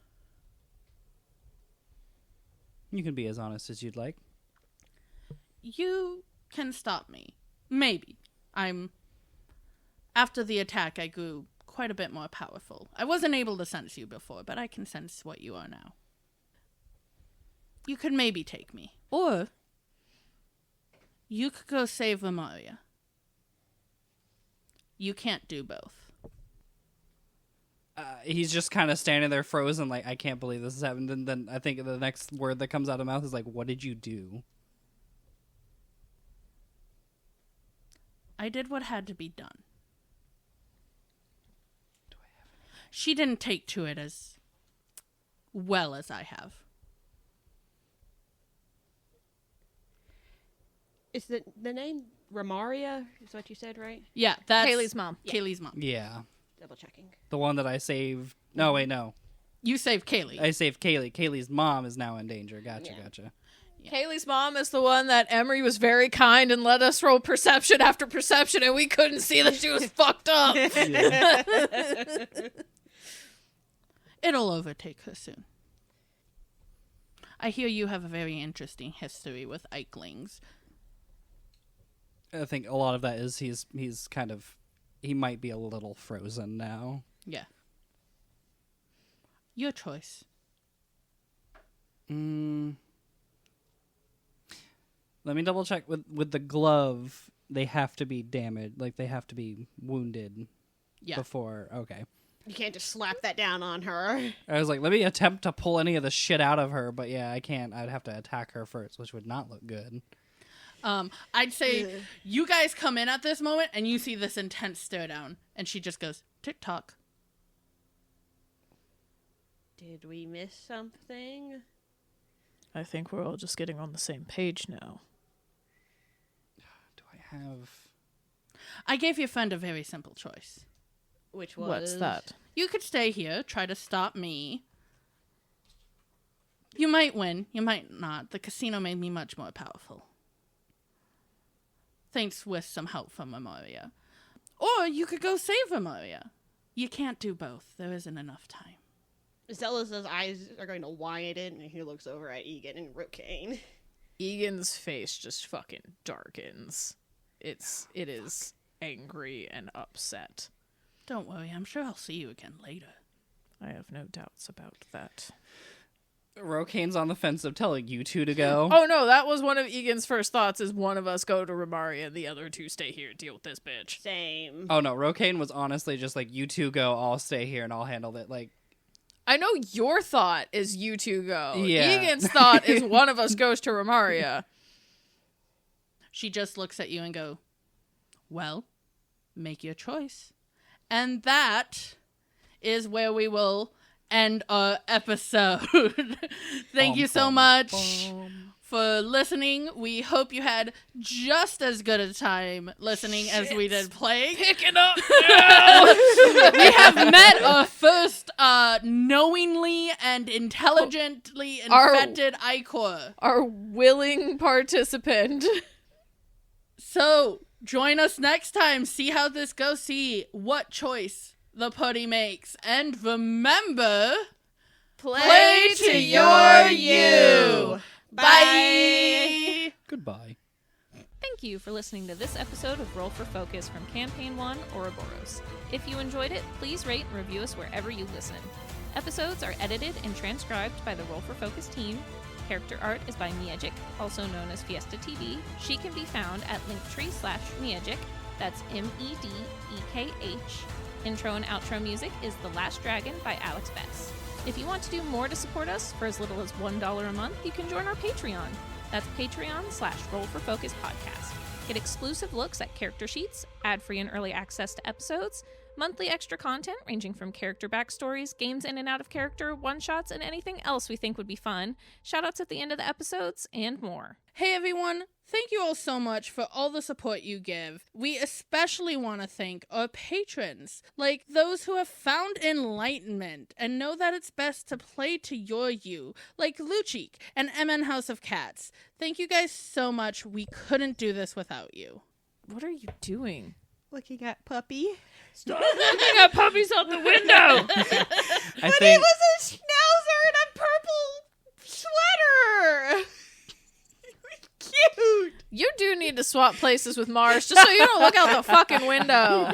You can be as honest as you'd like. You can stop me. Maybe. After the attack, I grew quite a bit more powerful. I wasn't able to sense you before, but I can sense what you are now. You could maybe take me. Or you could go save Lemuria. You can't do both. He's just kind of standing there frozen, like, I can't believe this has happened. And then I think the next word that comes out of mouth is like, what did you do? I did what had to be done. She didn't take to it as well as I have. Is the name Romaria? Is what you said, right? Yeah, that's Kaylee's mom. Kaylee's mom. Yeah. Double checking. The one that I saved. No, wait, no. You saved Kaylee. I saved Kaylee. Kaylee's mom is now in danger. Gotcha, Yeah. gotcha. Yeah. Kaylee's mom is the one that Emery was very kind and let us roll perception after perception, and we couldn't see that she was fucked up. Yeah. It'll overtake her soon. I hear you have a very interesting history with Eiklings. I think a lot of that is he's kind of, he might be a little frozen now. Yeah. Your choice. Let me double check with the glove. They have to be damaged, like they have to be wounded Yeah. before. Okay. You can't just slap that down on her. I was like, let me attempt to pull any of the shit out of her, but yeah, I can't. I'd have to attack her first, which would not look good. I'd say you guys come in at this moment and you see this intense stare down, and she just goes, tick-tock. Did we miss something? I think we're all just getting on the same page now. Do I have... I gave your friend a very simple choice. Which was... What's that? You could stay here, try to stop me. You might win, you might not. The casino made me much more powerful. Thanks with some help from Memoria. Or you could go save Memoria. You can't do both. There isn't enough time. Xelas' eyes are going to widen, and he looks over at Ygin and Rokain. Ygин's face just fucking darkens. It is angry and upset. Don't worry, I'm sure I'll see you again later. I have no doubts about that. Rokain's on the fence of telling you two to go. Oh no, that was one of Ygин's first thoughts, is one of us go to Romaria and the other two stay here, deal with this bitch. Same. Oh no, Rokain was honestly just like, you two go, I'll stay here and I'll handle it. Like, I know your thought is you two go. Yeah. Ygин's thought is one of us goes to Romaria. She just looks at you and go, well, make your choice. And that is where we will end our episode. Thank you so much for listening. We hope you had just as good a time listening as we did playing. Pick it up now! We have met our first knowingly and intelligently infected Icor. Our willing participant. So, join us next time. See how this goes. See what choice the putty makes. And remember, play to your you. Bye. goodbye. Thank you for listening to this episode of Roll for Focus from Campaign 1 Ouroboros. If you enjoyed it, please rate and review us wherever you listen. Episodes are edited and transcribed by the Roll for Focus team. Character art is by Ygin, also known as Fiesta TV. She can be found at linktree/Ygin. That's MEDEKH. Intro and outro music is The Last Dragon by Alex Bess. If you want to do more to support us, for as little as $1 a month, you can join our Patreon. That's Patreon/Roll for Focus podcast. Get exclusive looks at character sheets, ad-free and early access to episodes, monthly extra content ranging from character backstories, games in and out of character, one-shots, and anything else we think would be fun, shoutouts at the end of the episodes, and more. Hey everyone, thank you all so much for all the support you give. We especially want to thank our patrons, like those who have found enlightenment and know that it's best to play to your you, like Luchik and MN House of Cats. Thank you guys so much. We couldn't do this without you. What are you doing? Looking at Puppy. Stop looking at puppies out the window! I think was a schnauzer in a purple sweater! Cute! You do need to swap places with Mars just so you don't look out the fucking window.